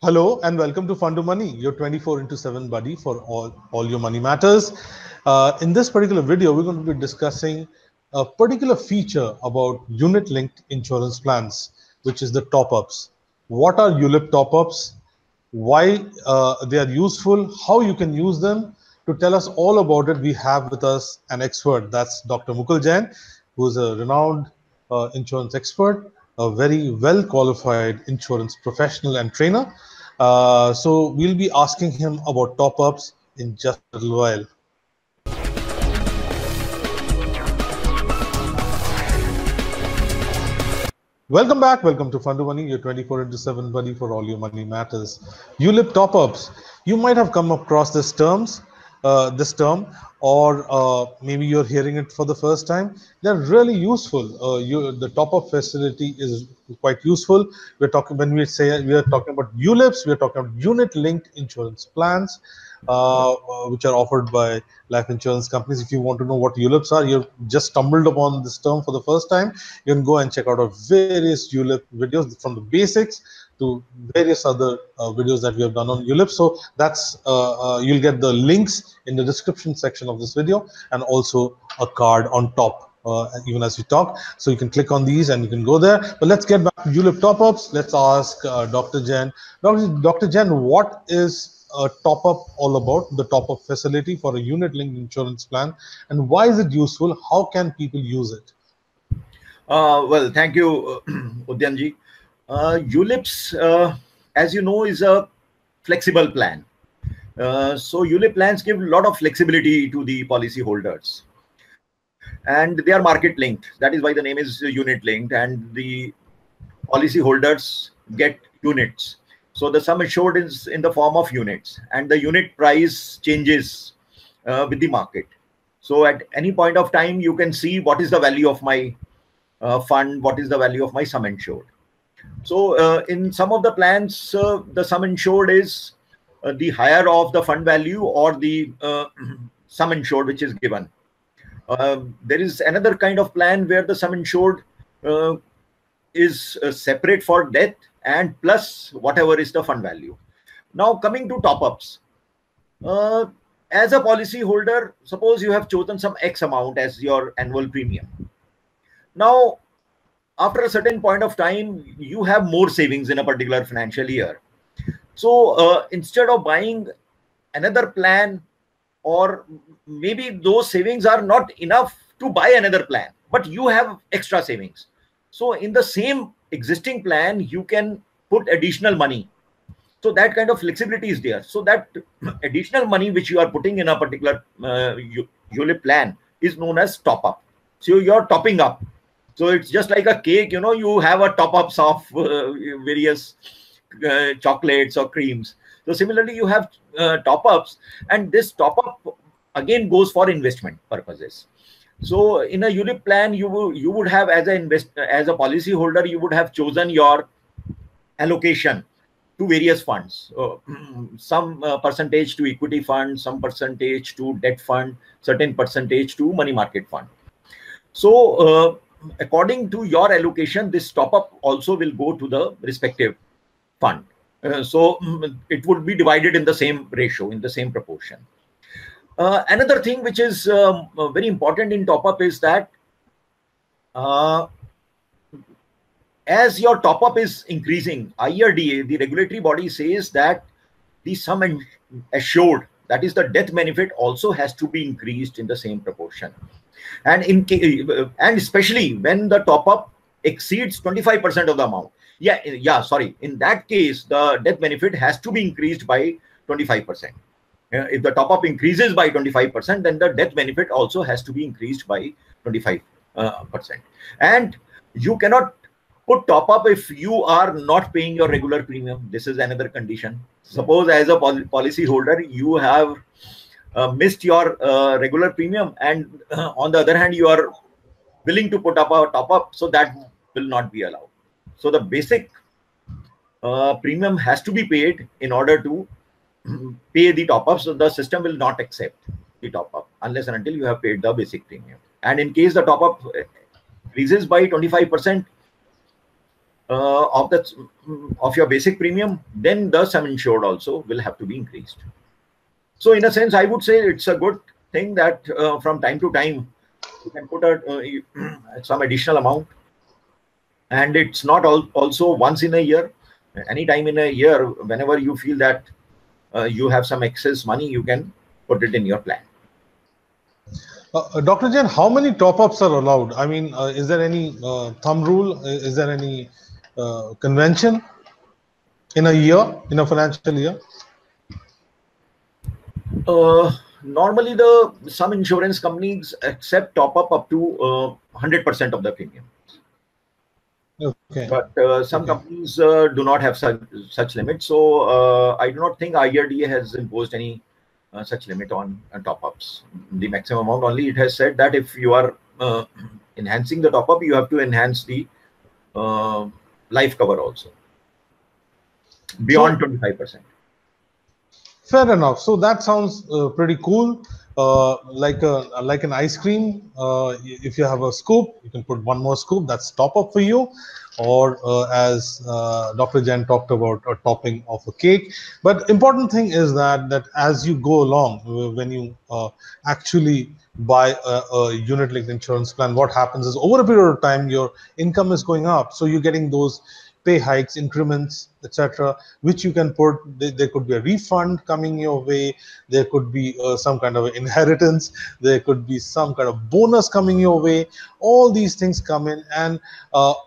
Hello and welcome to Fund to Money, your 24/7 buddy for all your money matters. In this particular video, we're going to be discussing a particular feature about unit linked insurance plans, which is the top ups. What are ULIP top ups? Why they are useful, how you can use them. To tell us all about it, we have with us an expert. That's Dr. Mukul Jain, who is a renowned insurance expert, a very well qualified insurance professional and trainer. So we'll be asking him about top ups in just a little while. Welcome back. Welcome to Fund to Money, your 24/7 buddy for all your money matters. ULIP top ups. You might have come across this term, or maybe you're hearing it for the first time. They're really useful. The top up facility is quite useful. We're talking when we say we are talking about ULIPs, we're talking about unit linked insurance plans. Which are offered by life insurance companies. If you want to know what ULIPs are, you've just stumbled upon this term for the first time. You can go and check out our various ULIP videos from the basics to various other videos that we have done on ULIP. So that's you'll get the links in the description section of this video and also a card on top. Even as we talk, so you can click on these and you can go there. But let's get back to ULIP top ups. Let's ask Dr. Jain. Dr. Jain, what is a top up all about, the top up facility for a unit linked insurance plan, and why is it useful? How can people use it? Well, thank you, Udyanji. ULIPs, as you know, is a flexible plan. So ULIP plans give a lot of flexibility to the policy holders, and they are market linked. That is why the name is unit linked, and the policy holders get units. So the sum assured is in the form of units, and the unit price changes with the market. So at any point of time, you can see what is the value of my fund, what is the value of my sum insured. So in some of the plans, the sum insured is the higher of the fund value or the sum insured which is given. There is another kind of plan where the sum insured is separate for death and plus whatever is the fund value. Now coming to top ups. As a policy holder, suppose you have chosen some X amount as your annual premium. Now, after a certain point of time, you have more savings in a particular financial year. So instead of buying another plan, or maybe those savings are not enough to buy another plan, but you have extra savings. So in the same existing plan, you can put additional money. So that kind of flexibility is there. So that additional money which you are putting in a particular ULIP plan is known as top up. So you're topping up. So it's just like a cake, you know, you have a top ups of various chocolates or creams. So similarly, you have top ups, and this top up again goes for investment purposes. So in a ULIP plan, you would have as a policy holder, you would have chosen your allocation to various funds, some percentage to equity fund, some percentage to debt fund, certain percentage to money market fund. So according to your allocation, this top up also will go to the respective fund. So it would be divided in the same ratio, in the same proportion. Another thing which is very important in top up is that as your top up is increasing, IRDA, the regulatory body, says that the sum assured, that is the death benefit, also has to be increased in the same proportion. And especially when the top up exceeds 25% of the amount. In that case, the death benefit has to be increased by 25%. If the top up increases by 25%, then the death benefit also has to be increased by 25%. And you cannot put top up if you are not paying your regular premium. This is another condition. Suppose as a policy holder, you have missed your regular premium, and on the other hand, you are willing to put up a top up, so that will not be allowed. So the basic premium has to be paid in order to pay the top up. So the system will not accept the top up unless and until you have paid the basic premium. And in case the top up increases by 25%, of your basic premium, then the sum insured also will have to be increased. So in a sense, I would say it's a good thing that from time to time you can put some additional amount, and it's not also once in a year. Anytime in a year, whenever you feel that you have some excess money, you can put it in your plan. Dr. Jain, how many top-ups are allowed? I mean, is there any thumb rule? Is there any convention in a year, in a financial year? Normally, the some insurance companies accept top up to 100% of the premium. Okay. But some companies do not have such limit. So I do not think IRDA has imposed any such limit on top ups. The maximum amount only, it has said that if you are enhancing the top up, you have to enhance the life cover also beyond 25%. Fair enough. So that sounds pretty cool. Like an ice cream. If you have a scoop, you can put one more scoop. That's top up for you. Or as Dr. Jain talked about, a topping of a cake. But important thing is that as you go along, when you actually buy a unit-linked insurance plan, what happens is over a period of time, your income is going up. So you're getting those pay hikes, increments, etc., which you can put. There could be a refund coming your way. There could be some kind of inheritance. There could be some kind of bonus coming your way. All these things come in, and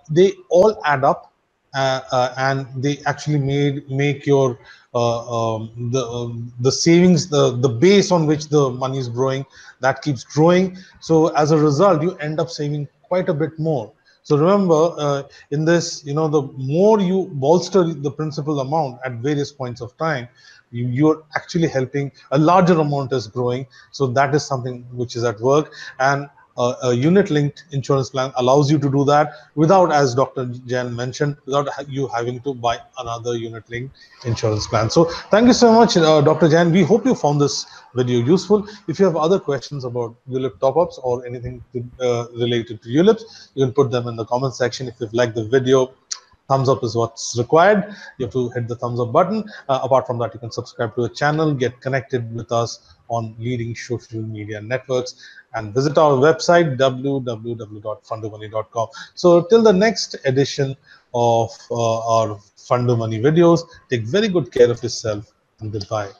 they all add up, and they actually make your the savings, the base on which the money is growing, that keeps growing. So as a result, you end up saving quite a bit more. So remember, in this, the more you bolster the principal amount at various points of time, you're actually helping a larger amount is growing. So that is something which is at work. And a unit-linked insurance plan allows you to do that without, as Dr. Jain mentioned, without you having to buy another unit-linked insurance plan. So thank you so much, Dr. Jain. We hope you found this video useful. If you have other questions about ULIP top-ups or anything related to ULIPs, you can put them in the comment section. If you've liked the video, thumbs up is what's required. You have to hit the thumbs up button. Apart from that, you can subscribe to the channel, get connected with us on leading social media networks, and visit our website www.fundomoney.com. So till the next edition of our Fundo Money videos, take very good care of yourself, and goodbye.